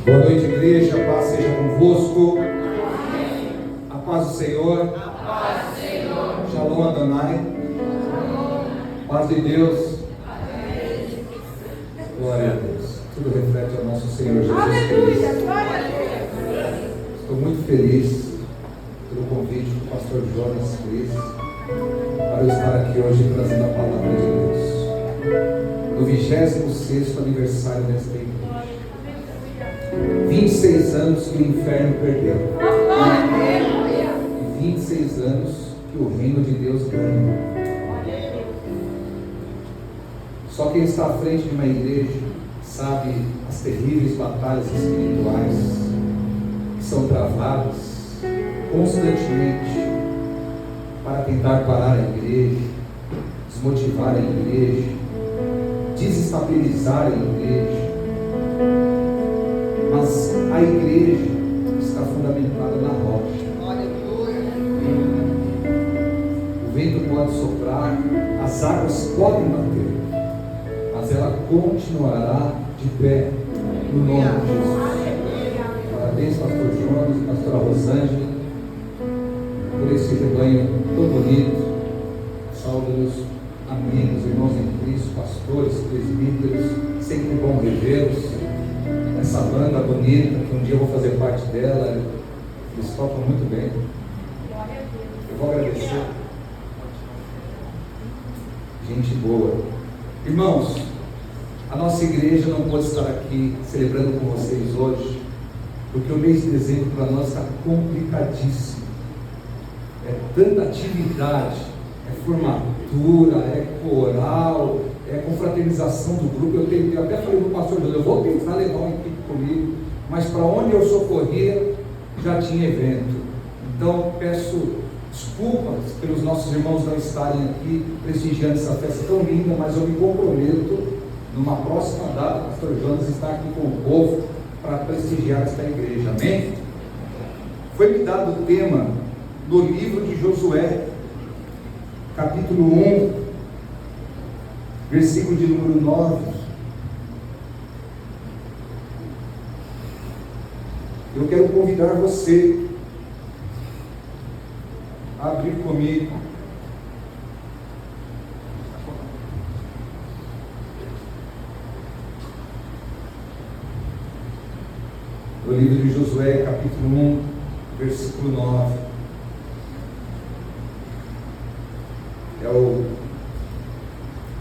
Boa noite, igreja. A paz seja convosco. A paz do Senhor. Shalom Adonai. Paz de Deus. Glória a Deus. Tudo reflete ao nosso Senhor Jesus Cristo. Estou muito feliz pelo convite do pastor Jonas Cris para eu estar aqui hoje trazendo a palavra de Deus. No 26º aniversário desta igreja. 26 anos que o inferno perdeu. E 26 anos que o reino de Deus ganhou. Só quem está à frente de uma igreja sabe as terríveis batalhas espirituais que são travadas constantemente para tentar parar a igreja, desmotivar a igreja, desestabilizar a igreja. Mas a igreja está fundamentada na rocha. O vento pode soprar, as águas podem bater, mas ela continuará de pé no nome de Jesus. Parabéns, pastor Jonas e pastora Rosângela, por esse rebanho tão bonito. Saúde meus amigos, irmãos em Cristo, pastores, presbíteros, sempre bom revê-los. Essa banda bonita, que um dia eu vou fazer parte dela, eles tocam muito bem. Eu vou agradecer. Gente boa. Irmãos, a nossa igreja não pode estar aqui celebrando com vocês hoje, porque o mês de dezembro para nós está complicadíssimo. É tanta atividade, é formatura, é coral, é confraternização do grupo. Eu até falei para o pastor Júlio, eu vou tentar levar uma equipe comigo, mas para onde eu socorria já tinha evento. Então peço desculpas pelos nossos irmãos não estarem aqui prestigiando essa festa tão linda, mas eu me comprometo numa próxima data, o pastor Jonas está aqui com o povo para prestigiar esta igreja, amém? Foi-me dado o tema no livro de Josué, capítulo 1, versículo de número 9. Eu quero convidar você a abrir comigo o livro de Josué, capítulo 1, versículo 9. É o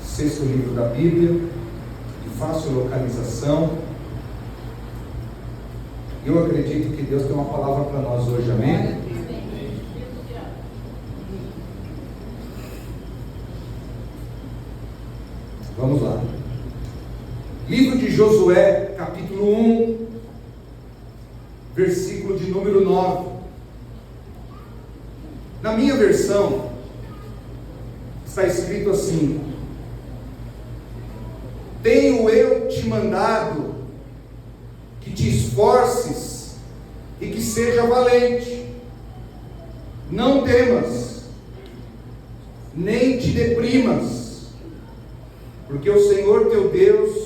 6º livro da Bíblia, de fácil localização. Eu acredito que Deus tem uma palavra para nós hoje, amém? Vamos lá. Livro de Josué, capítulo 1, versículo de número 9. Na minha versão, está escrito assim: tenho eu te mandado que te esforces e que seja valente. Não temas, nem te deprimas, porque o Senhor teu Deus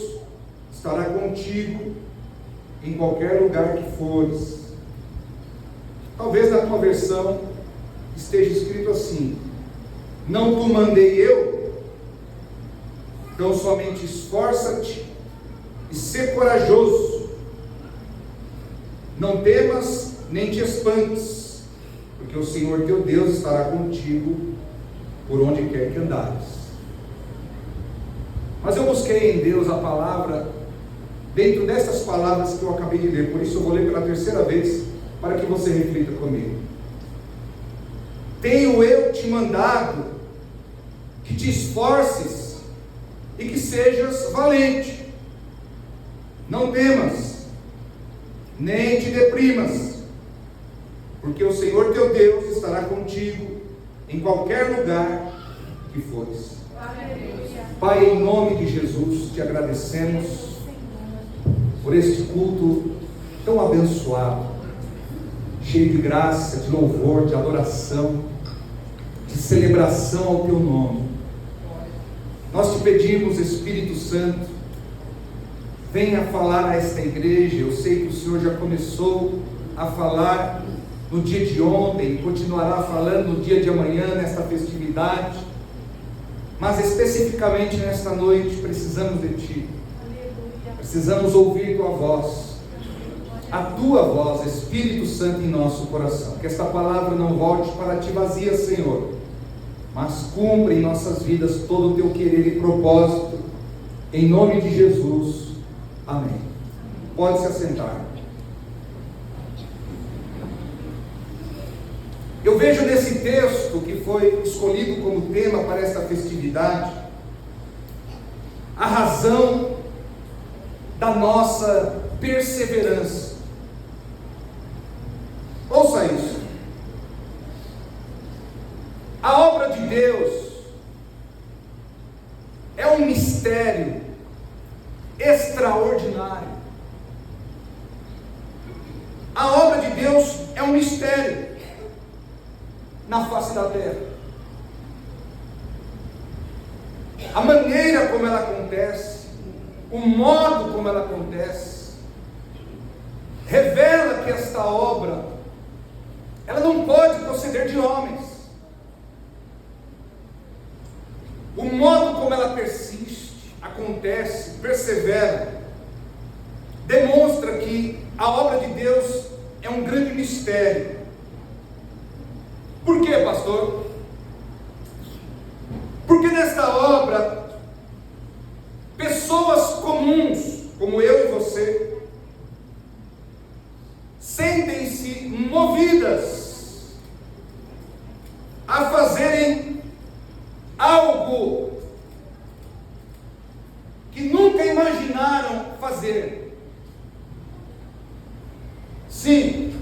estará contigo em qualquer lugar que fores. Talvez na tua versão esteja escrito assim: não te mandei eu? Então somente esforça-te e ser corajoso. Não temas nem te espantes, porque o Senhor teu Deus estará contigo por onde quer que andares. Mas eu busquei em Deus a palavra dentro dessas palavras que eu acabei de ler, por isso eu vou ler pela terceira vez, para que você reflita comigo. Tenho eu te mandado que te esforces e que sejas valente. Não temas, nem te deprimas, porque o Senhor teu Deus estará contigo em qualquer lugar que fores. Pai, em nome de Jesus, te agradecemos por este culto tão abençoado, cheio de graça, de louvor, de adoração, de celebração ao teu nome. Nós te pedimos, Espírito Santo, venha falar a esta igreja. Eu sei que o Senhor já começou a falar no dia de ontem, continuará falando no dia de amanhã, nesta festividade, mas especificamente nesta noite precisamos de Ti, precisamos ouvir Tua voz, a Tua voz, Espírito Santo, em nosso coração. Que esta palavra não volte para Ti vazia, Senhor, mas cumpra em nossas vidas todo o Teu querer e propósito, em nome de Jesus, amém. Pode se assentar. Eu vejo nesse texto que foi escolhido como tema para esta festividade a razão da nossa perseverança. Ouça isso. A obra de Deus é um mistério extraordinário. A obra de Deus é um mistério na face da terra. A maneira como ela acontece, o modo como ela acontece, revela que esta obra, ela não pode proceder de homens. O modo como ela persiste, acontece, persevera, demonstra que a obra de Deus é um grande mistério. Por quê, pastor? Porque nesta obra, pessoas comuns, como eu e você, sentem-se movidas a fazerem algo que nunca imaginaram fazer. Sim,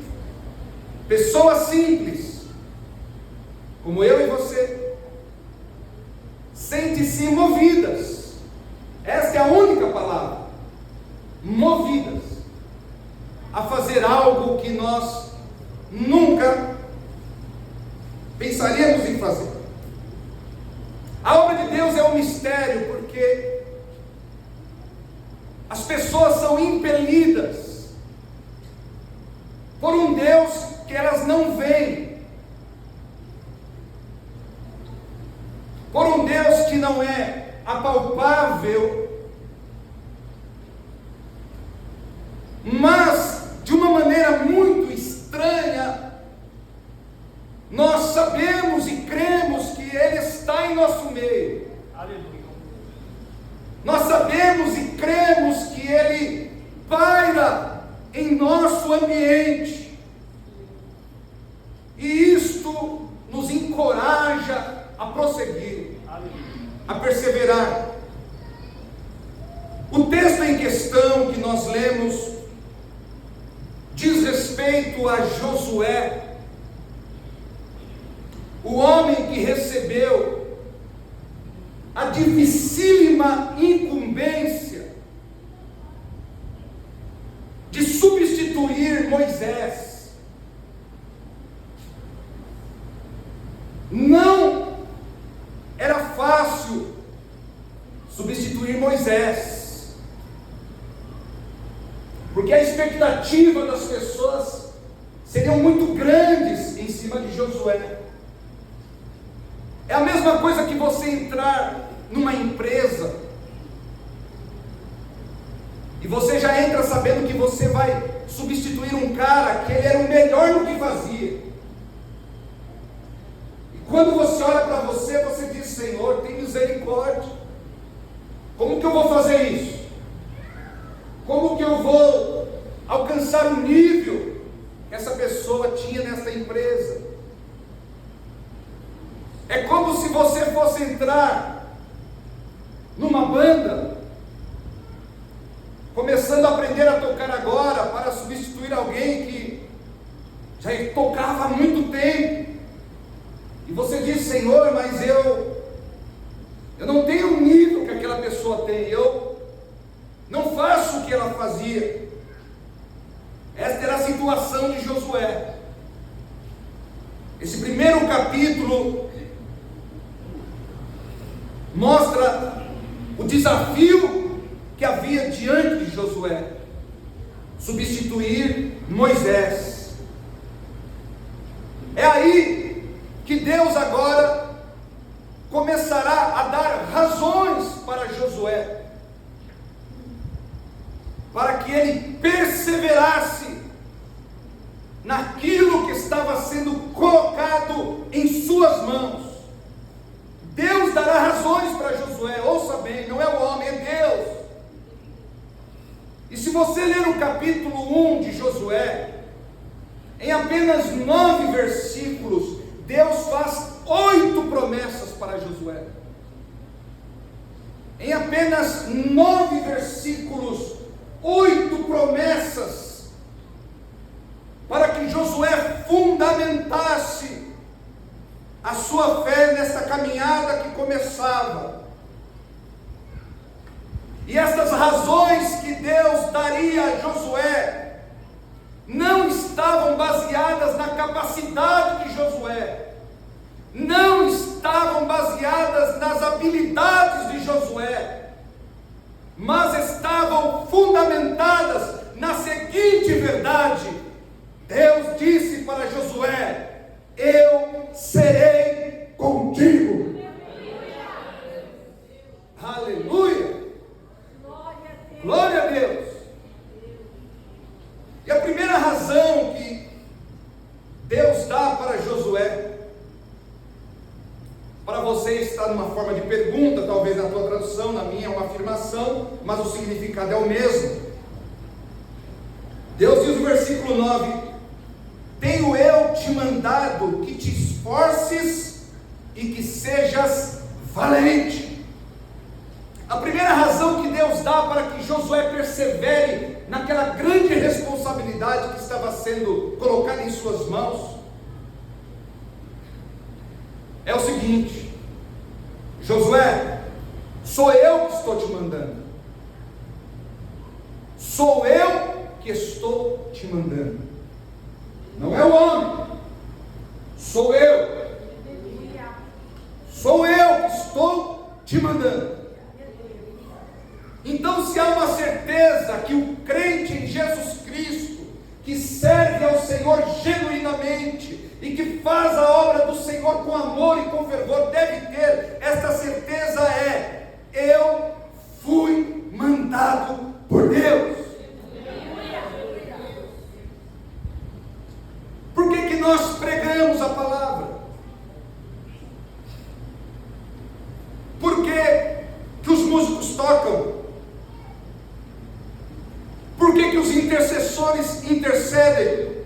pessoas simples, como eu e você, sentem-se movidas, esta é a única palavra, movidas, a fazer algo que nós nunca pensaríamos em fazer. A obra de Deus é um mistério, porque as pessoas são impelidas por um Deus que elas não veem, por um Deus que não é apalpável, mas de uma maneira muito estranha, nós sabemos e cremos que Ele está em nosso meio. Aleluia. Nós sabemos e cremos que Ele paira em nosso ambiente, e isto nos encoraja a prosseguir, a perseverar. O texto em questão que nós lemos diz respeito a Josué, o homem que recebeu a dificílima incumbência de substituir Moisés. Não era fácil substituir Moisés, porque a expectativa das pessoas seriam muito grandes em cima de Josué. É a mesma coisa que você entrar numa empresa e você já entra sabendo que você vai substituir um cara que ele era o melhor no que fazia. Quando você olha para você, você diz: Senhor, tem misericórdia. Como que eu vou fazer isso? Como que eu vou alcançar o nível que essa pessoa tinha nessa empresa? É como se você fosse entrar numa banda, começando a aprender a tocar agora, para substituir alguém que já tocava há muito tempo. E você diz: Senhor, mas eu não tenho o nível que aquela pessoa tem, eu não faço o que ela fazia. Esta era a situação de Josué. Esse primeiro capítulo mostra o desafio que havia diante de Josué: substituir Moisés. É aí que Deus agora começará a dar razões para Josué, para que ele perseverasse naquilo que estava sendo colocado em suas mãos. Deus dará razões para Josué, ouça bem, não é o homem, é Deus. E se você ler o capítulo 1 de Josué, em apenas 9 versículos, Deus faz 8 promessas para Josué. Em apenas 9 versículos, 8 promessas, para que Josué fundamentasse a sua fé nessa caminhada que começava. E essas razões que Deus daria a Josué não estavam baseadas na capacidade de Josué, não estavam baseadas nas habilidades de Josué, mas estavam fundamentadas na seguinte verdade: Deus disse para Josué: eu serei contigo. Aleluia! Glória a Deus! E a primeira razão que Deus dá para Josué, para você está numa forma de pergunta, talvez na tua tradução, na minha é uma afirmação, mas o significado é o mesmo. Deus diz no versículo 9: tenho eu te mandado que te esforces e que sejas valente. A primeira razão que Deus dá para que Josué persevere naquela grande responsabilidade que estava sendo colocada em suas mãos é o seguinte: Josué, sou eu que estou te mandando. Sou eu que estou te mandando. Não é o homem. Sou eu. Sou eu que estou te mandando. Então, se há uma certeza que o crente em Jesus Cristo, que serve ao Senhor genuinamente e que faz a obra do Senhor com amor e com fervor, deve ter, esta certeza é: eu fui mandado por Deus. Por que nós pregamos a palavra? Por que os músicos tocam? Por que os intercessores intercedem?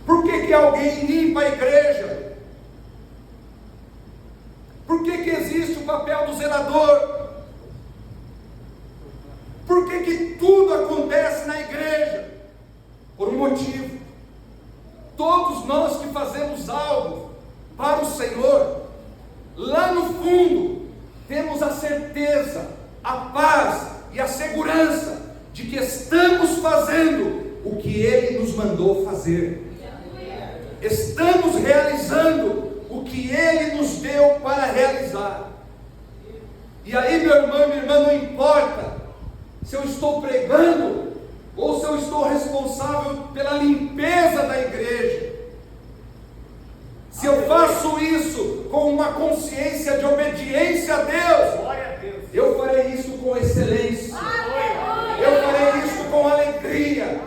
Por que alguém limpa a igreja? Por que existe o papel do zelador? Por que tudo acontece na igreja? Por um motivo. Todos nós que fazemos algo para o Senhor, lá no fundo, temos a certeza, a paz e a segurança de que estamos fazendo o que Ele nos mandou fazer. Estamos realizando o que Ele nos deu para realizar. E aí, meu irmão e minha irmã, não importa se eu estou pregando ou se eu estou responsável pela limpeza da igreja. Se eu faço isso com uma consciência de obediência a Deus, eu farei isso com excelência, eu farei isso com alegria,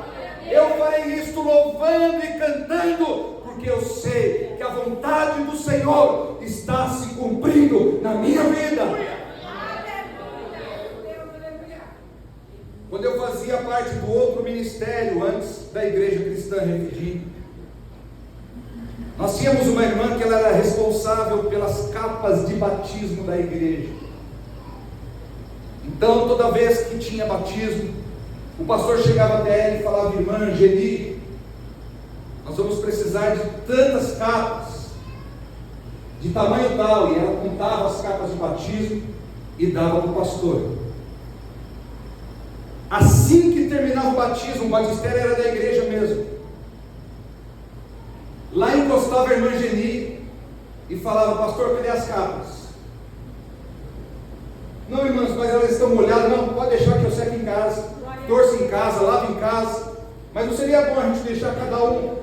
eu farei isso louvando e cantando, porque eu sei que a vontade do Senhor está se cumprindo na minha vida. Quando eu fazia parte do outro ministério antes da Igreja Cristã Refugi, nós tínhamos uma irmã que ela era responsável pelas capas de batismo da igreja. Então, toda vez que tinha batismo, o pastor chegava até ela e falava: irmã Angeli, nós vamos precisar de tantas capas, de tamanho tal, e ela contava as capas de batismo e dava para o pastor. Assim que terminava o batismo, o batistério era da igreja mesmo. Lá encostava a irmã Geni e falava: pastor, cadê as capas? Não, irmãs, mas elas estão molhadas. Não, pode deixar que eu seque em casa, torça em casa, lavo em casa. Mas não seria bom a gente deixar cada um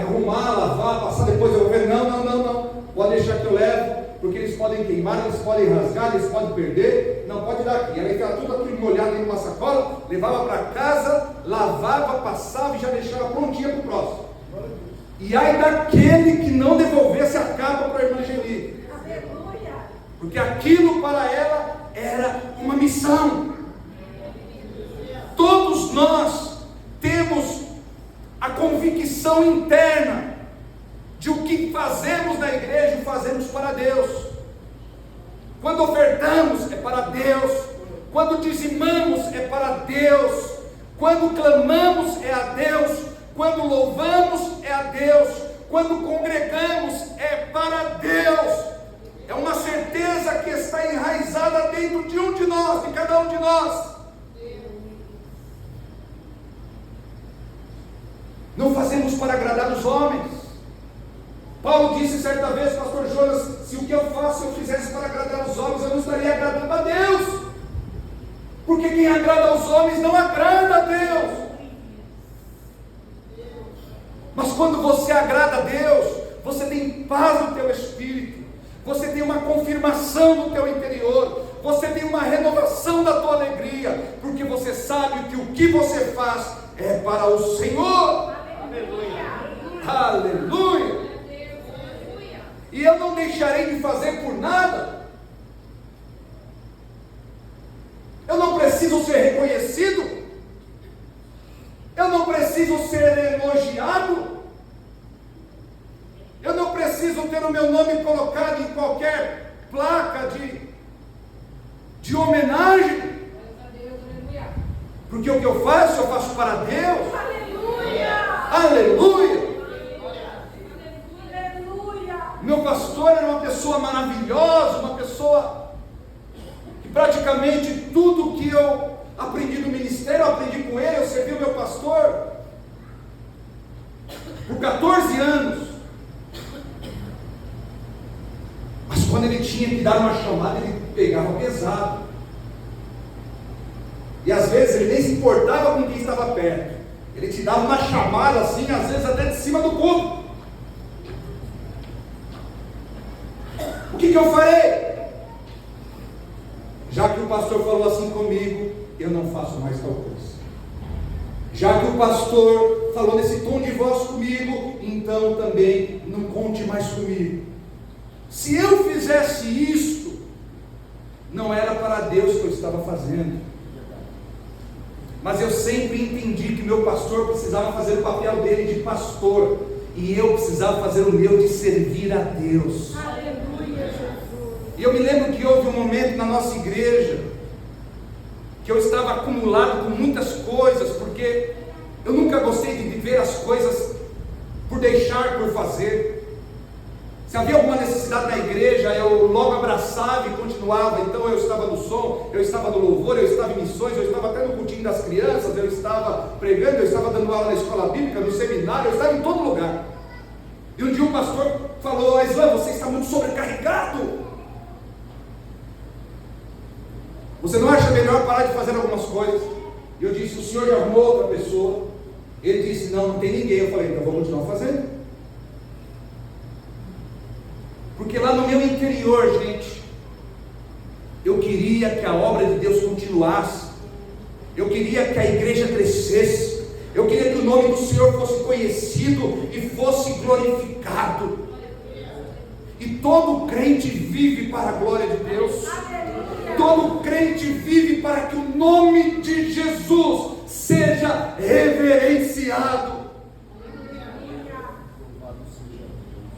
arrumar, lavar, passar depois eu vou ver? Não. Pode deixar que eu levo, porque eles podem queimar, eles podem rasgar, eles podem perder. Não, pode dar aqui. Ela ficava tudo aquilo molhado dentro de uma sacola, levava para casa, lavava, passava e já deixava prontinha para o próximo. E ai daquele que não devolvesse a capa para a irmã Geli. Porque aquilo para ela era uma missão. Todos nós temos a convicção interna de o que fazemos na igreja, o fazemos para Deus. Quando ofertamos é para Deus, quando dizimamos é para Deus, quando clamamos é a Deus, quando louvamos é a Deus, quando congregamos é para Deus. É uma certeza que está enraizada dentro de um de nós, de cada um de nós. Não fazemos para agradar os homens. Paulo disse certa vez, pastor Jonas, se o que eu faço eu fizesse para agradar os homens, eu não estaria agradando a Deus. Porque quem agrada aos homens não agrada a Deus. Mas quando você agrada a Deus, você tem paz no teu espírito, você tem uma confirmação no teu interior, você tem uma renovação da tua alegria, porque você sabe que o que você faz é para o Senhor. Aleluia! Aleluia! E eu não deixarei de fazer por nada. Eu não preciso ser reconhecido, eu não preciso ser elogiado, eu não preciso ter o meu nome colocado em qualquer placa de homenagem, porque o que eu faço para Deus. Aleluia! Aleluia! Meu pastor era uma pessoa maravilhosa, uma pessoa que praticamente tudo que eu aprendi no ministério, eu aprendi com ele, eu servi o meu pastor por 14 anos. Mas quando ele tinha que dar uma chamada, ele pegava pesado. E às vezes ele nem se importava com quem estava perto. Ele te dava uma chamada assim, às vezes até de cima do corpo. O que eu farei? Já que o pastor falou assim comigo, eu não faço mais tal coisa. Já que o pastor falou nesse tom de voz comigo, então também não conte mais comigo. Se eu fizesse isso, não era para Deus que eu estava fazendo. Mas eu sempre entendi que meu pastor precisava fazer o papel dele de pastor, e eu precisava fazer o meu de servir a Deus. Aleluia, Jesus. E eu me lembro que houve um momento na nossa igreja que eu estava acumulado com muitas coisas, porque eu nunca gostei de viver as coisas por deixar, por fazer. Se havia alguma necessidade na igreja, eu logo abraçava e continuava. Então eu estava no som, eu estava no louvor, eu estava em missões, eu estava até no cultinho das crianças, eu estava pregando, eu estava dando aula na escola bíblica, no seminário, eu estava em todo lugar. E um dia o pastor falou: Aislan, você está muito sobrecarregado. Você não acha melhor parar de fazer algumas coisas? E eu disse: o senhor já arrumou outra pessoa? Ele disse: não tem ninguém. Eu falei: então vou continuar fazendo. Porque lá no meu interior, gente, eu queria que a obra de Deus continuasse, eu queria que a igreja crescesse, eu queria que o nome do Senhor fosse conhecido e fosse glorificado. E todo crente vive para a glória de Deus, todo crente vive para que o nome de Jesus seja reverenciado.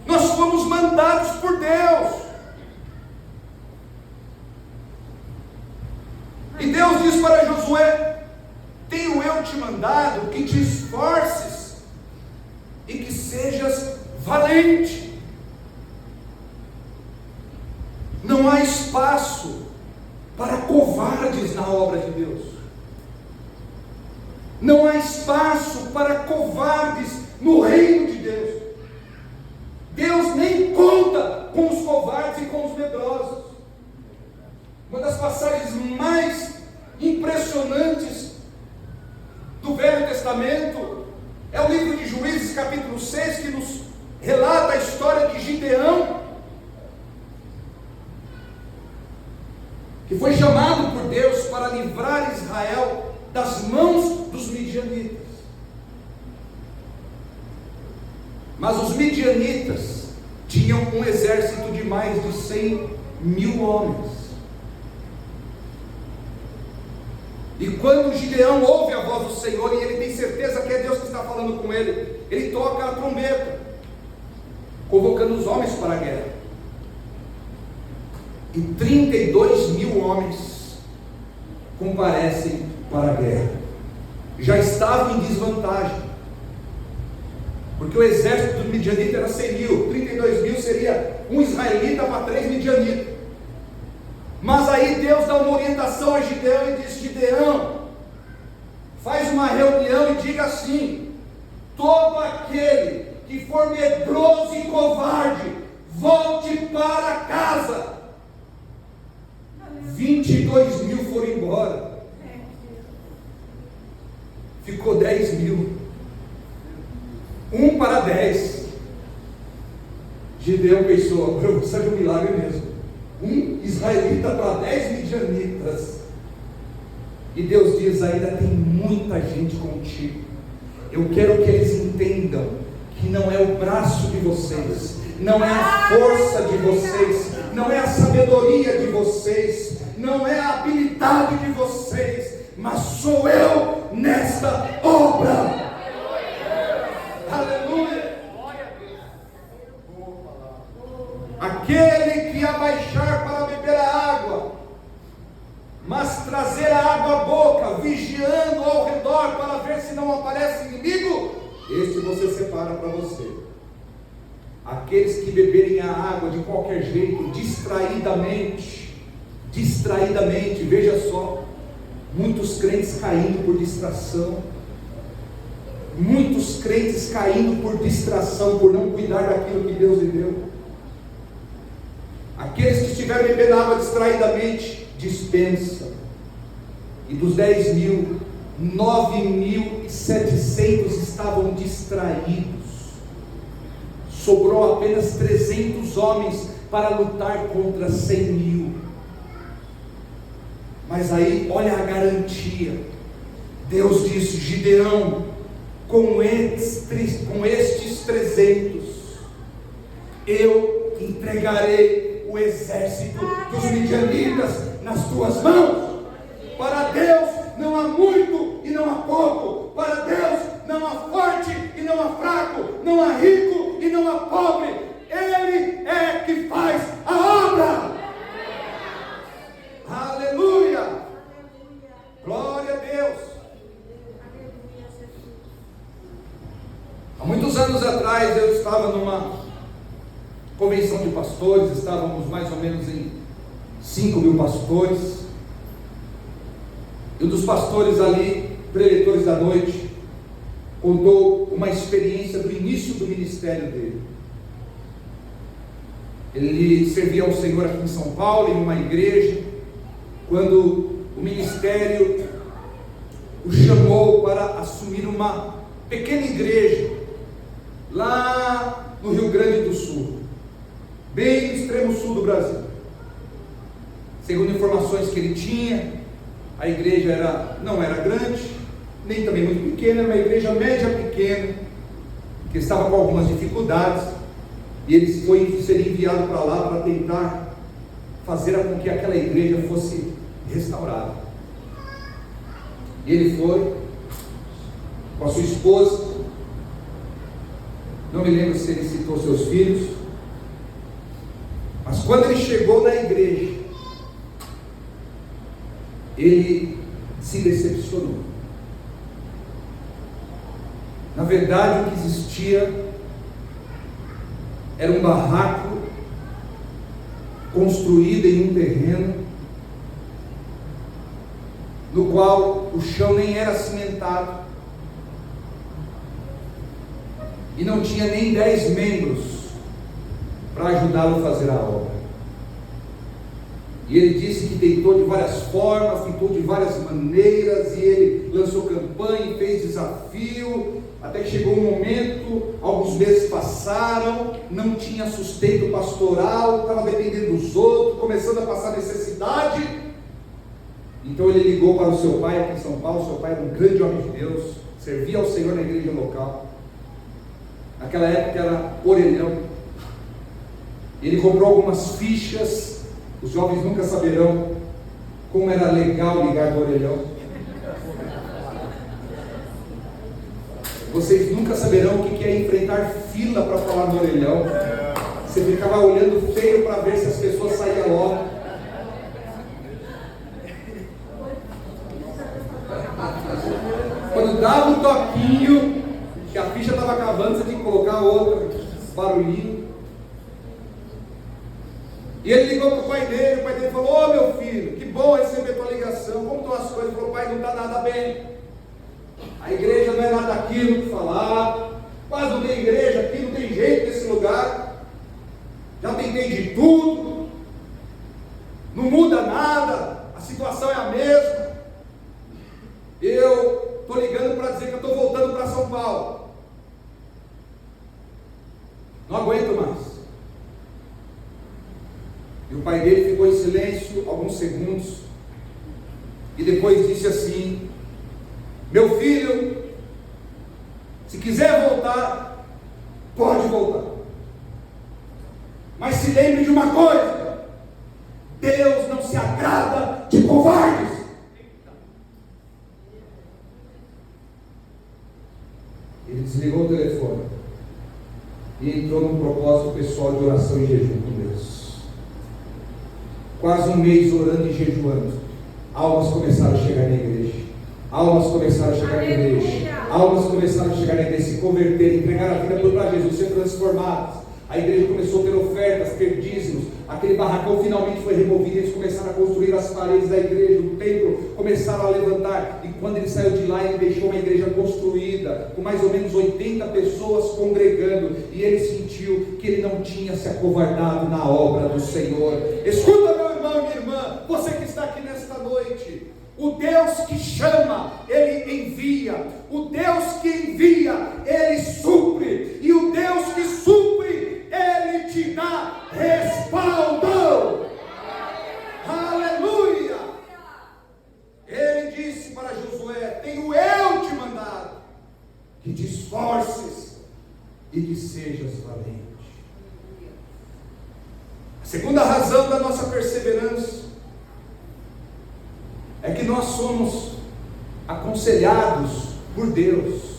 Nós fomos mandados por Deus. E Deus diz para Josué: tenho eu te mandado que te esforces e que sejas valente. Não há espaço para covardes na obra de Deus. Não há espaço para covardes no reino de Deus. Deus nem conta com os covardes e com os medrosos. Uma das passagens mais impressionantes do Velho Testamento é o livro de Juízes, capítulo 6, que nos relata a história de Gideão, que foi chamado por Deus para livrar Israel das mãos dos midianitas. Mas os midianitas tinham um exército de mais de 100.000 homens. E quando Gideão ouve a voz do Senhor, e ele tem certeza que é Deus que está falando com ele, ele toca a trombeta, convocando os homens para a guerra. E 32.000 homens comparecem para a guerra. Já estavam em desvantagem, porque o exército do midianita era 100.000, 32.000 seria um israelita para 3 midianitas. Mas aí Deus dá uma orientação a Gideão e diz: Gideão, faz uma reunião e diga assim: todo aquele que for medroso e covarde, volte para casa. 22.000 foram embora, ficou 10.000, 1 para 10. Gideão pensou: eu preciso de um milagre mesmo, um israelita para 10 midianitas. E Deus diz: ainda tem muita gente contigo. Eu quero que eles entendam que não é o braço de vocês, não é a força de vocês, não é a sabedoria de vocês, não é a habilidade de vocês, mas sou eu nesta obra. Aleluia. Aquele que abaixar para beber a água, mas trazer a água à boca, vigiando ao redor para ver se não aparece inimigo, este você separa para você. Aqueles que beberem a água de qualquer jeito, distraidamente, veja só, muitos crentes caindo por distração, muitos crentes caindo por distração, por não cuidar daquilo que Deus lhe deu. Aqueles que estiverem bebendo água distraidamente, dispensa. E dos 10.000, 9.700 estavam distraídos. Sobrou apenas 300 homens para lutar contra 100.000. Mas aí, olha a garantia. Deus disse: Gideão, com estes 300, eu entregarei o exército dos midianitas nas tuas mãos. Para Deus não há muito e não há pouco. Para Deus não há forte e não há fraco. Não há rico e não há pobre. Ele é que faz a obra. Aleluia. Glória a Deus. Há muitos anos atrás eu estava numa convenção de pastores. Estávamos mais ou menos em 5.000 pastores. E um dos pastores ali, preletores da noite, contou uma experiência do início do ministério dele. Ele servia ao Senhor aqui em São Paulo, em uma igreja, quando o ministério o chamou para assumir uma pequena igreja, lá no Rio Grande do Sul, bem no extremo sul do Brasil. Segundo informações que ele tinha, a igreja não era grande, nem também muito pequena, era uma igreja média pequena, que estava com algumas dificuldades, e ele foi ser enviado para lá para tentar fazer com que aquela igreja fosse restaurada. E ele foi com a sua esposa, não me lembro se ele citou seus filhos, mas quando ele chegou na igreja, ele se decepcionou. Na verdade, o que existia era um barraco construído em um terreno no qual o chão nem era cimentado e não tinha nem 10 membros para ajudá-lo a fazer a obra. E ele disse que tentou de várias formas, tentou de várias maneiras, e ele lançou campanha, fez desafio, até que chegou um momento, alguns meses passaram, não tinha sustento pastoral, estava dependendo dos outros, começando a passar necessidade. Então ele ligou para o seu pai aqui em São Paulo. Seu pai era um grande homem de Deus, servia ao Senhor na igreja local. Naquela época era orelhão. Ele comprou algumas fichas. Os jovens nunca saberão como era legal ligar do orelhão. Vocês nunca saberão o que é enfrentar fila para falar no orelhão. Você ficava olhando feio para ver se as pessoas saíam logo. Quando dava um toquinho, que a ficha estava acabando, você tinha que colocar outra, barulhinho. E ele ligou para o pai dele falou: ô meu filho, que bom receber tua ligação, como estão as coisas? Ele falou: pai, não está nada bem, a igreja não é nada daquilo que falar, quase não tem igreja aqui, não tem jeito nesse lugar, já tentei de tudo, não muda nada, a situação é a mesma, eu estou ligando para dizer que eu estou voltando para São Paulo, não aguento mais. E o pai dele ficou em silêncio alguns segundos, e depois disse assim: meu filho, se quiser voltar, pode voltar, mas se lembre de uma coisa: Deus não se agrada de covardes. Ele desligou o telefone e entrou num propósito pessoal de oração e jejum com Deus. Quase um mês orando e jejuando, almas começaram a chegar na igreja, almas começaram a chegar na igreja, almas começaram a chegar na igreja, se converter, entregar a vida para Jesus, ser transformados. A igreja começou a ter ofertas, ter dízimos, aquele barracão finalmente foi removido, eles começaram a construir as paredes da igreja, o templo, começaram a levantar, e quando ele saiu de lá, ele deixou uma igreja construída, com mais ou menos 80 pessoas congregando, e ele sentiu que ele não tinha se acovardado na obra do Senhor. Escuta, meu irmão e minha irmã, você que está aqui nesta noite, o Deus que chama, Ele envia, o Deus que envia, Ele supre, e o Deus que supre, Ele te dá respaldo. Aleluia! Ele disse para Josué: tenho eu te mandado que te esforces e que sejas valente. A segunda razão da nossa perseverança é que nós somos aconselhados por Deus.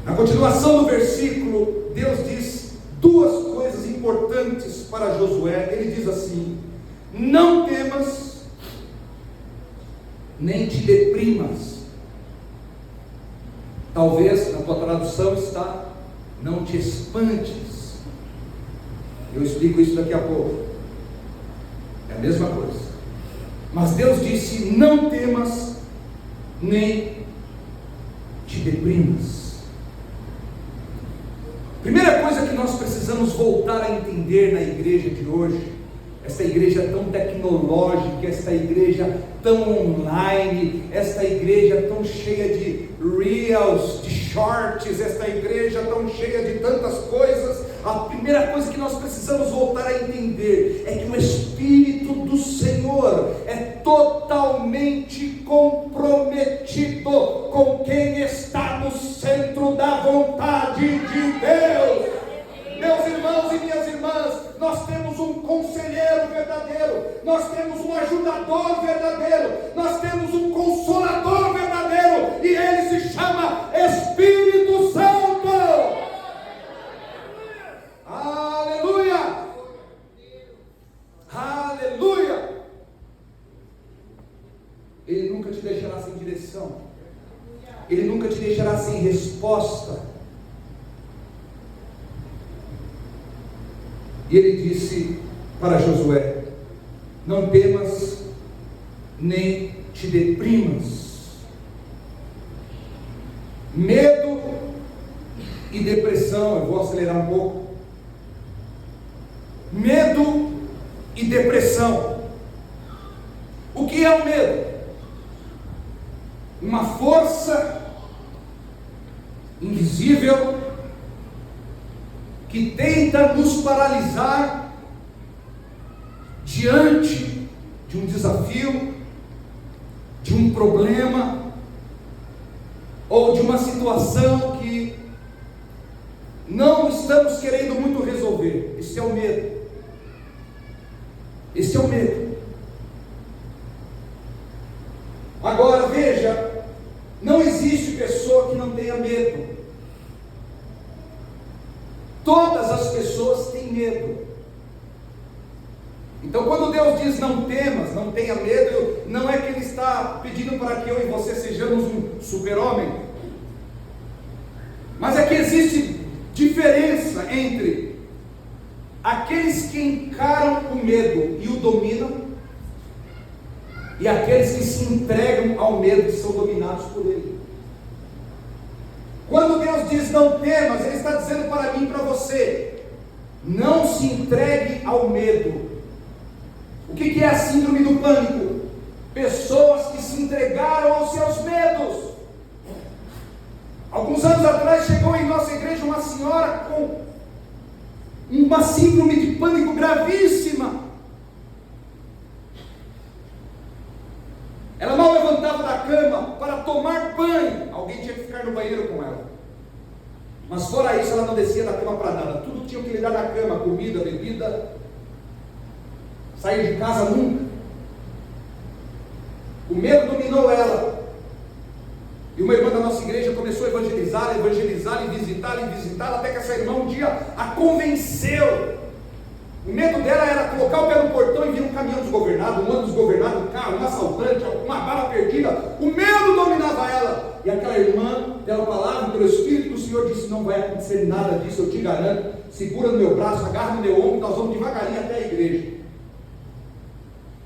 Na continuação do versículo, Deus diz duas coisas importantes para Josué. Ele diz assim: não temas, nem te deprimas. Talvez na tua tradução está: não te espantes. Eu explico isso daqui a pouco. É a mesma coisa. Mas Deus disse: não temas, nem te deprimas. Primeira coisa que nós precisamos voltar a entender na igreja de hoje, essa igreja tão tecnológica, essa igreja tão online, esta igreja tão cheia de reels, de shorts, esta igreja tão cheia de tantas coisas, a primeira coisa que nós precisamos voltar a entender é que o Espírito do Senhor é totalmente comprometido com quem está no centro da vontade de Deus. Meus irmãos e minhas irmãs, nós temos um conselheiro verdadeiro, nós temos um ajudador verdadeiro, nós temos um consolador verdadeiro, e ele se chama Espírito Santo. Aleluia! Aleluia! Ele nunca te deixará sem direção, ele nunca te deixará sem resposta. E ele disse para Josué: não temas, nem te deprimas. Medo e depressão, eu vou acelerar um pouco. Medo e depressão. O que é o medo? Uma força invisível que tenta nos paralisar diante de um desafio, de um problema ou de uma situação que não estamos querendo muito resolver. Esse é o medo. Esse é o medo. Agora veja, não existe pessoa que não tenha medo. Todas as pessoas têm medo. Então quando Deus diz não temas, não tenha medo, não é que Ele está pedindo para que eu e você sejamos um super-homem, mas é que existe diferença entre aqueles que encaram o medo e o dominam, e aqueles que se entregam ao medo e são dominados por ele. Quando Deus diz não temas, Ele está dizendo para mim e para você: não se entregue ao medo. O que é a síndrome do pânico? Pessoas que se entregaram aos seus medos. Alguns anos atrás chegou em nossa igreja uma senhora com uma síndrome de pânico gravíssima. Ela mal levantava da cama para tomar banho, alguém tinha que ficar no banheiro com ela. Mas fora isso, ela não descia da cama para nada. Tudo tinha que lidar na cama: comida, bebida. Sair de casa nunca. O medo dominou ela. E uma irmã da nossa igreja começou a evangelizá-la e visitá-la, até que essa irmã um dia a convenceu. O medo dela era colocar o pé no portão e vir um caminhão desgovernado, um ônibus desgovernado, um carro, um assaltante, uma bala perdida. O medo dominava ela. E aquela irmã, pela palavra, pelo Espírito do Senhor, disse: não vai acontecer nada disso, eu te garanto. Segura no meu braço, agarra no meu ombro, nós vamos devagarinho até a igreja.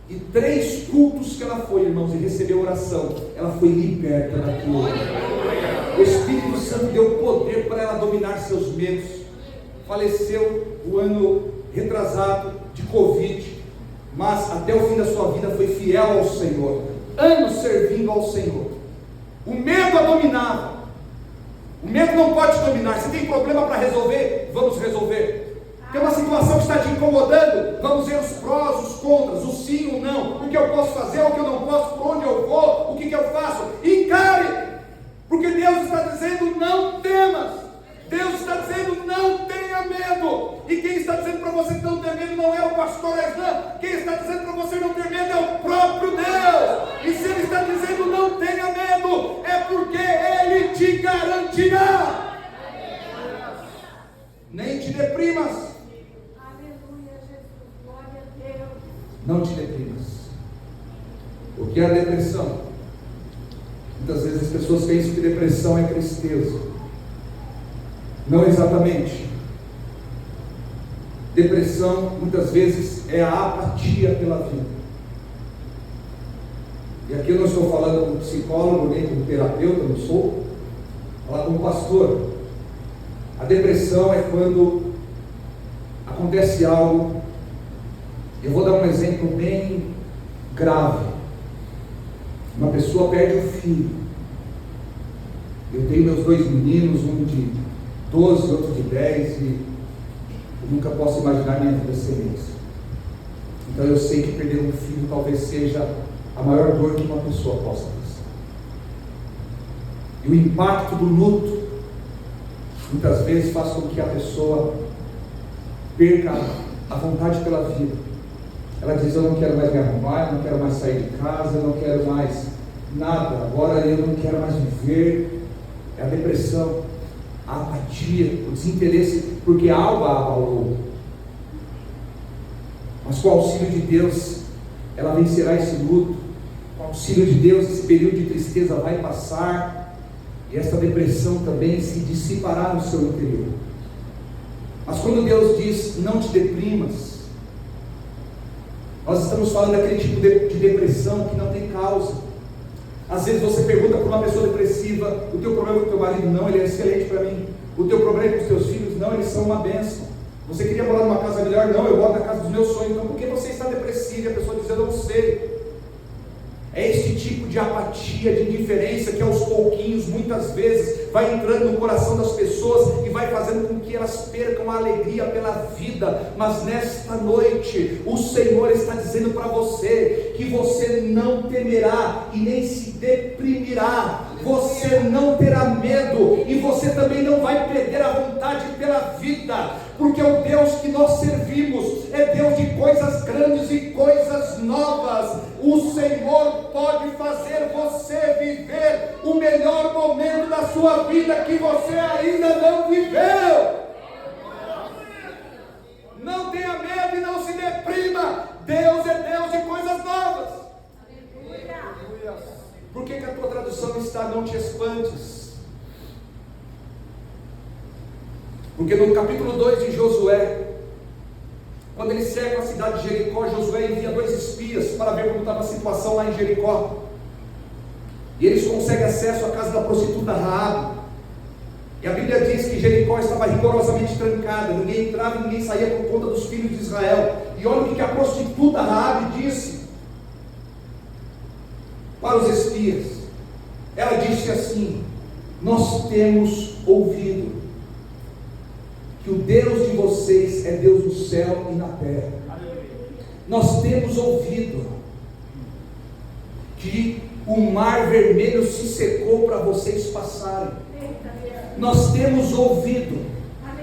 E 3 cultos que ela foi, irmãos, e recebeu oração, ela foi liberta daquilo. O Espírito Santo deu poder para ela dominar seus medos. Faleceu o ano retrasado de Covid, mas até o fim da sua vida foi fiel ao Senhor, anos servindo ao Senhor. O medo a dominava. O medo não pode dominar. Se tem problema para resolver, vamos resolver. Tem uma situação que está te incomodando, vamos ver os prós, os contras, o sim, o não, o que eu posso fazer, o que eu não posso, por onde eu vou, o que eu faço. Encare, porque Deus está dizendo não temas. Deus está dizendo não tenha medo. E quem está dizendo para você não ter medo não é o pastor Eslan. Quem está dizendo para você não ter medo é o próprio Deus. E se Ele está dizendo não tenha medo, é porque Ele te garantirá. Nem te deprimas. Não te deprimas. O que é a depressão? Muitas vezes as pessoas pensam que depressão é tristeza. Não exatamente. Depressão muitas vezes é a apatia pela vida. E aqui eu não estou falando como psicólogo, nem como terapeuta, não sou. Falar como pastor. A depressão é quando acontece algo. Eu vou dar um exemplo bem grave. Uma pessoa perde um filho. Eu tenho meus 2 meninos, um de 12, outro de 10, e eu nunca posso imaginar minha vida sem isso. Então eu sei que perder um filho talvez seja a maior dor que uma pessoa possa ter. E o impacto do luto muitas vezes faz com que a pessoa perca a vontade pela vida. Ela diz: eu não quero mais me arrumar, eu não quero mais sair de casa, eu não quero mais nada, agora eu não quero mais viver. É a depressão, a apatia, o desinteresse, porque algo a abalou. Mas com o auxílio de Deus, ela vencerá esse luto. Com o auxílio de Deus, esse período de tristeza vai passar, e essa depressão também se dissipará no seu interior. Mas quando Deus diz não te deprimas, nós estamos falando daquele tipo de depressão que não tem causa. Às vezes você pergunta para uma pessoa depressiva: o teu problema com o teu marido? Não, ele é excelente para mim. O teu problema com os teus filhos? Não, eles são uma bênção. Você queria morar numa casa melhor? Não, eu moro na casa dos meus sonhos. Então por que você está depressivo? E a pessoa diz, eu não sei. É esse tipo de apatia, de indiferença que aos pouquinhos, muitas vezes, vai entrando no coração das pessoas e vai fazendo com que elas percam a alegria pela vida. Mas nesta noite, o Senhor está dizendo para você que você não temerá e nem se deprimirá. Você não terá medo e você também não vai perder a vontade pela vida, porque o Deus que nós servimos é Deus de coisas grandes e coisas novas. O Senhor pode fazer você viver o melhor momento da sua vida que você ainda não viveu. Não tenha medo e não se deprima. Deus é Deus de coisas novas. Por que a tua tradução está não te espantes? Porque no capítulo 2 de Josué, quando eles cercam a cidade de Jericó, Josué envia 2 espias para ver como estava a situação lá em Jericó. E eles conseguem acesso à casa da prostituta Raabe. E a Bíblia diz que Jericó estava rigorosamente trancada, ninguém entrava e ninguém saía por conta dos filhos de Israel. E olha o que a prostituta Raabe disse para os espias. Ela disse assim: nós temos ouvido que o Deus de vocês é Deus do céu e na terra. Nós temos ouvido que o mar vermelho se secou para vocês passarem. Nós temos ouvido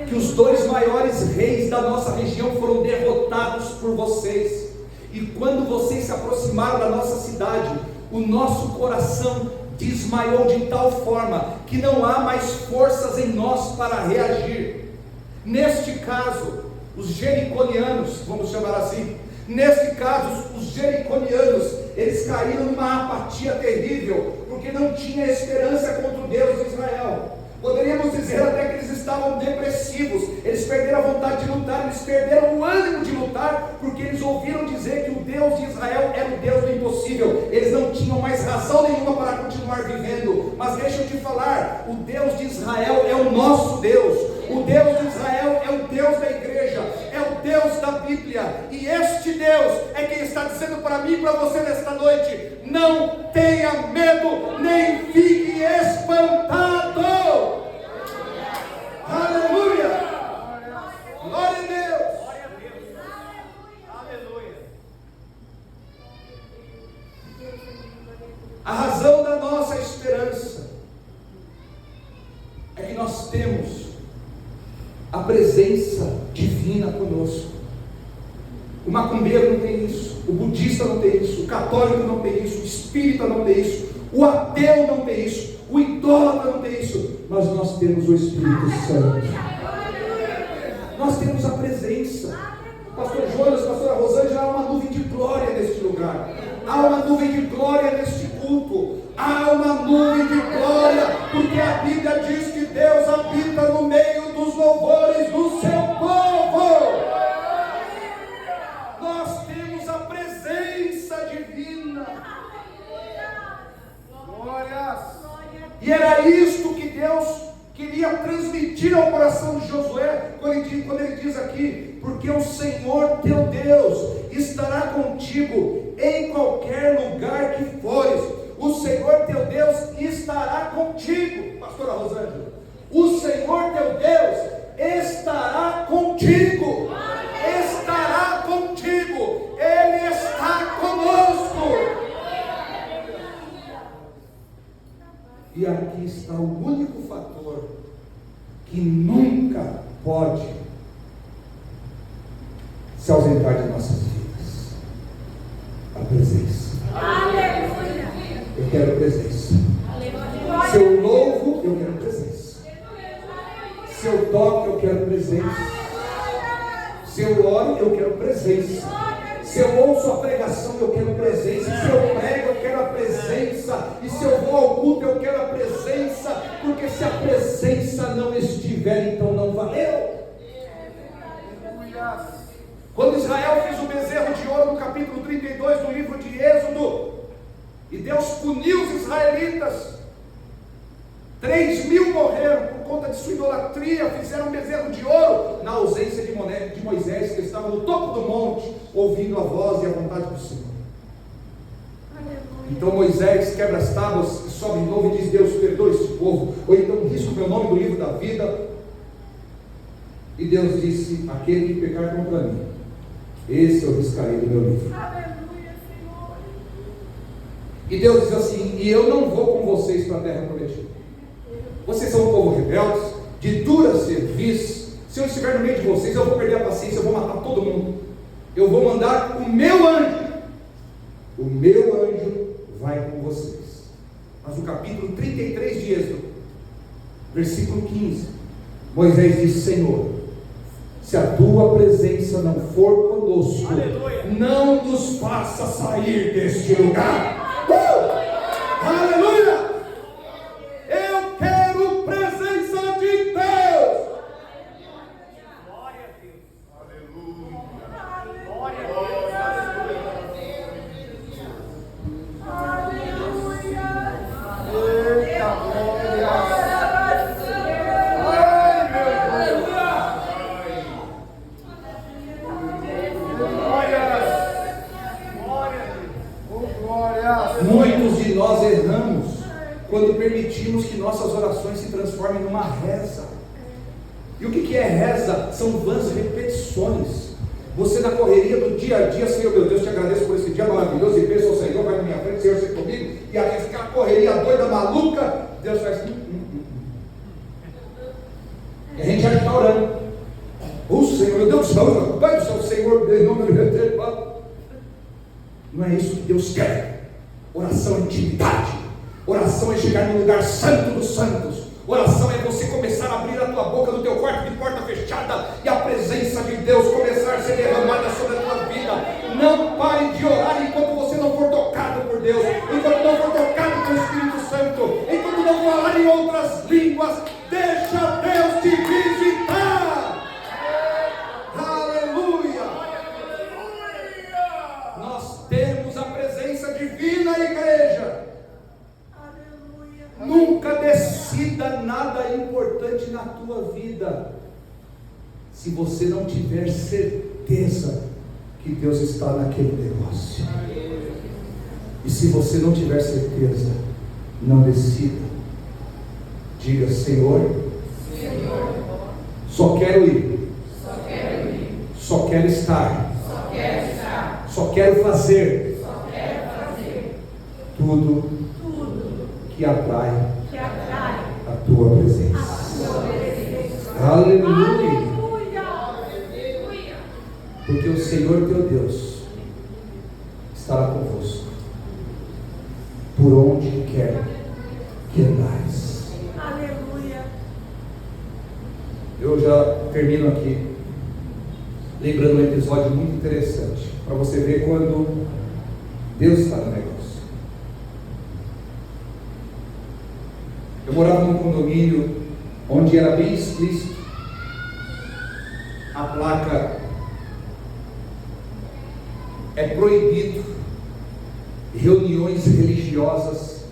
que os 2 maiores reis da nossa região foram derrotados por vocês. E quando vocês se aproximaram da nossa cidade, o nosso coração desmaiou de tal forma que não há mais forças em nós para reagir. Neste caso, os jericonianos, vamos chamar assim, neste caso, os jericonianos, eles caíram numa apatia terrível, porque não tinha esperança contra o Deus de Israel. Poderíamos dizer até que eles estavam depressivos, eles perderam a vontade de lutar, eles perderam o ânimo de lutar, porque eles ouviram dizer que o Deus de Israel era o Deus do impossível. Eles não tinham mais razão nenhuma para continuar vivendo. Mas deixa eu te falar, o Deus de Israel é o nosso Deus. O Deus de Israel é o Deus da igreja, é o Deus da Bíblia. E este Deus é quem está dizendo para mim e para você nesta noite: não tenha medo, nem fique espantado. Aleluia! Glória a Deus! Aleluia! A razão da nossa esperança é que nós temos a presença divina conosco. O macumbeiro não tem isso, o budista não tem isso, o católico não tem isso, o espírita não tem isso, o ateu não tem isso, o idólatra não tem isso, mas nós temos o Espírito Santo. Nós temos a presença. Pastor Jonas, pastora Rosângela, há uma nuvem de glória neste lugar, há uma nuvem de glória neste culto, há uma nuvem de glória, porque a Bíblia diz que Deus habita no meio dos louvores do seu povo. Nós temos a presença divina. Glórias. E era isto que Deus queria transmitir ao coração de Josué, quando ele diz aqui: porque o Senhor teu Deus estará contigo em qualquer lugar que fores. O Senhor teu Deus estará contigo, pastora Rosângela. O Senhor teu Deus estará contigo. Estará contigo. Ele está conosco. E aqui está o único fator que nunca pode se ausentar de nossas vidas: a presença. Aleluia. Eu quero presença. Aleluia. Se eu louvo, eu quero presença. Se eu toco, eu quero presença. Se eu oro, eu quero presença. Se eu ouço a pregação, eu quero presença. Se eu prego, eu quero a presença. E se eu vou ao culto, eu quero a presença. Porque se a presença não estiver, então não valeu. Quando Israel fez o bezerro de ouro no capítulo 32 do livro de Êxodo, e Deus puniu os israelitas, 3.000 morreram por conta de sua idolatria, fizeram um bezerro de ouro, na ausência de Moisés, que estava no topo do monte, ouvindo a voz e a vontade do Senhor. Então Moisés quebra as tábuas e sobe de novo e diz: Deus, perdoa esse povo, ou então risca o meu nome do livro da vida. E Deus disse: aquele que pecar contra mim, esse eu riscarei do meu livro. Aleluia, Senhor. E Deus diz assim: e eu não vou com vocês para a terra prometida. Vocês são um povo rebeldes, de dura serviço. Se eu estiver no meio de vocês, eu vou perder a paciência, eu vou matar todo mundo. Eu vou mandar o meu anjo. O meu anjo vai com vocês. Mas no capítulo 33 de Êxodo, versículo 15, Moisés disse: Senhor, se a tua presença não for conosco, aleluia, não nos faça sair deste lugar. Aleluia! Eu quero presença de Deus. Glória a Deus. Aleluia. Glória a Deus. Eita, glória. Muitos de nós erramos quando permitimos que nossas orações se transformem numa reza. E o que é reza? São vãs repetições. Você na correria do dia a dia: Senhor meu Deus, te agradeço por esse dia maravilhoso, e pensa ao Senhor, vai na minha frente, Senhor, seja comigo. E aquela correria doida, maluca, Deus faz E a gente já está orando: o Senhor, meu Deus do céu, Pai do céu, Senhor, em nome de Deus. Não é isso que Deus quer. Oração é intimidade. Oração é chegar no lugar santo dos santos. Oração é você começar a abrir a tua boca no teu quarto de porta fechada e a presença de Deus começar a ser derramada sobre a tua vida. Não pare de orar enquanto você não for tocado por Deus, enquanto não for tocado pelo Espírito Santo, enquanto não falar em outras línguas. Deixa Deus te visitar. Aleluia. Nós temos a presença divina, igreja. Nunca decida nada importante na tua vida se você não tiver certeza que Deus está naquele negócio. E se você não tiver certeza, não decida. Diga: Senhor, só quero ir, só quero estar, só quero fazer tudo que atrai a tua presença. Aleluia. Porque o Senhor teu Deus estará convosco por onde quer que andares. Aleluia. Eu já termino aqui lembrando um episódio muito interessante, para você ver quando Deus está no negócio. Eu morava num condomínio onde era bem explícito a placa: é proibido reuniões religiosas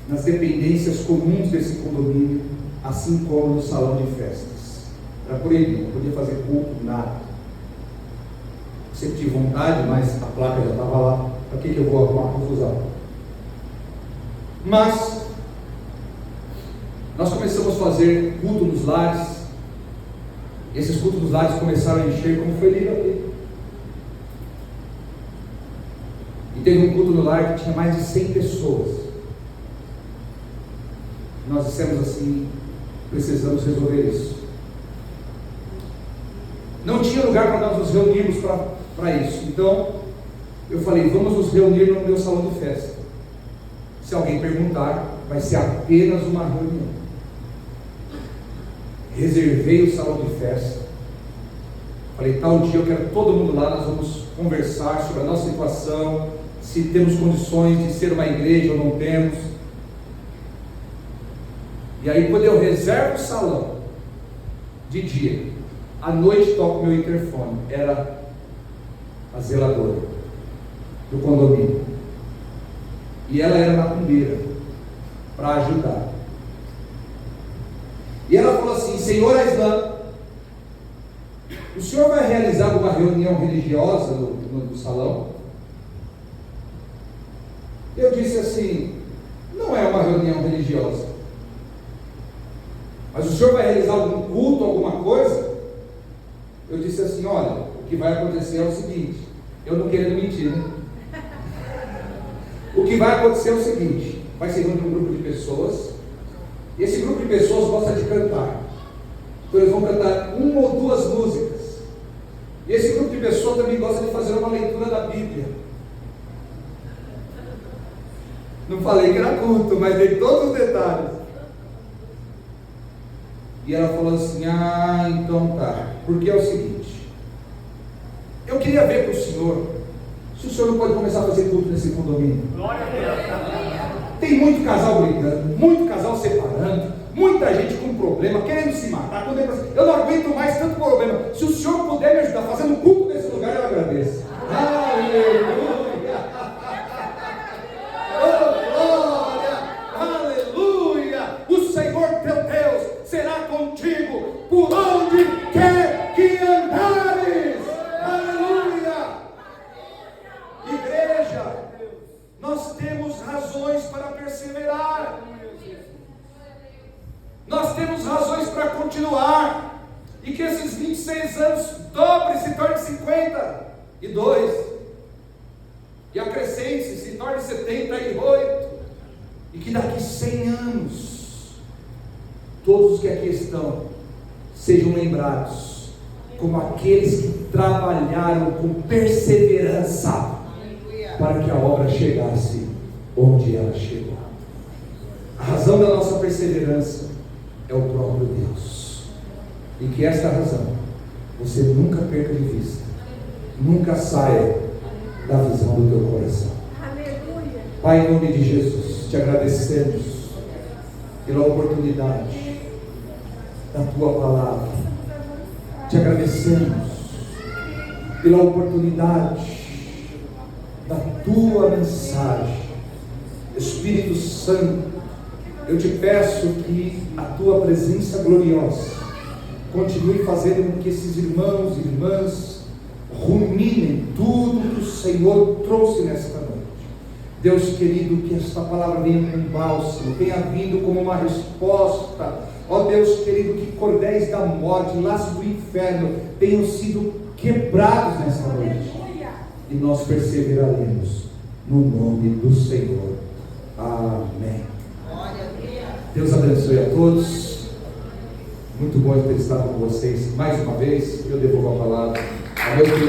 nas dependências comuns desse condomínio, assim como no salão de festas. Era proibido, não podia fazer culto, nada. Sempre tive vontade, mas a placa já estava lá. Para que eu vou arrumar confusão? Mas nós começamos a fazer culto nos lares. Esses cultos nos lares começaram a encher, como foi lido aqui. E teve um culto no lar que tinha mais de 100 pessoas. Nós dissemos assim: precisamos resolver isso. Não tinha lugar para nós nos reunirmos para isso. Então eu falei: vamos nos reunir no meu salão de festa. Se alguém perguntar, vai ser apenas uma reunião. Reservei o salão de festa. Falei: tal dia eu quero todo mundo lá, nós vamos conversar sobre a nossa situação, se temos condições de ser uma igreja ou não temos. E aí, quando eu reservo o salão de dia, à noite toco o meu interfone. Era a zeladora do condomínio, e ela era macumbeira, para ajudar. E ela Senhor Aislan, o senhor vai realizar uma reunião religiosa no salão? Eu disse assim: não é uma reunião religiosa, mas o senhor vai realizar algum culto, alguma coisa? Eu disse assim: olha, o que vai acontecer é o seguinte, eu não querendo mentir, né? O que vai acontecer é o seguinte: vai ser um grupo de pessoas, e esse grupo de pessoas gosta de cantar, então eles vão cantar uma ou duas músicas, e esse grupo de pessoas também gosta de fazer uma leitura da Bíblia. Não falei que era culto, mas dei todos os detalhes. E ela falou assim: ah, então tá, porque é o seguinte, eu queria ver com o senhor se o senhor não pode começar a fazer culto nesse condomínio. Glória a Deus. Tem muito casal brigando, muito casal separando, muita gente com problema, querendo se matar. Eu não aguento mais tanto problema. Se o senhor puder me ajudar fazendo culto nesse lugar, eu agradeço. Aleluia! Oh, glória! Aleluia! O Senhor teu Deus será contigo por onde quer que andares. Aleluia! Igreja, nós temos razões para perseverar, nós temos razões para continuar, e que esses 26 anos dobre, se torne 52, e acrescente, se torne 78, e que daqui 100 anos, todos os que aqui estão, sejam lembrados como aqueles que trabalharam com perseverança, para que a obra chegasse onde ela chegou. A razão da nossa perseverança é o próprio Deus, e que esta razão você nunca perca de vista, nunca saia da visão do teu coração. Aleluia. Pai, em nome de Jesus, te agradecemos pela oportunidade da tua palavra, te agradecemos pela oportunidade da tua mensagem. Espírito Santo, eu te peço que a tua presença gloriosa continue fazendo com que esses irmãos e irmãs ruminem tudo que o Senhor trouxe nesta noite. Deus querido, que esta palavra venha com bálsamo, tenha vindo como uma resposta. Ó Deus querido, que cordéis da morte, laços do inferno tenham sido quebrados nesta noite, e nós perseveraremos no nome do Senhor. Amém. Deus abençoe a todos. Muito bom ter estado com vocês mais uma vez. Eu devolvo a palavra ao meu querido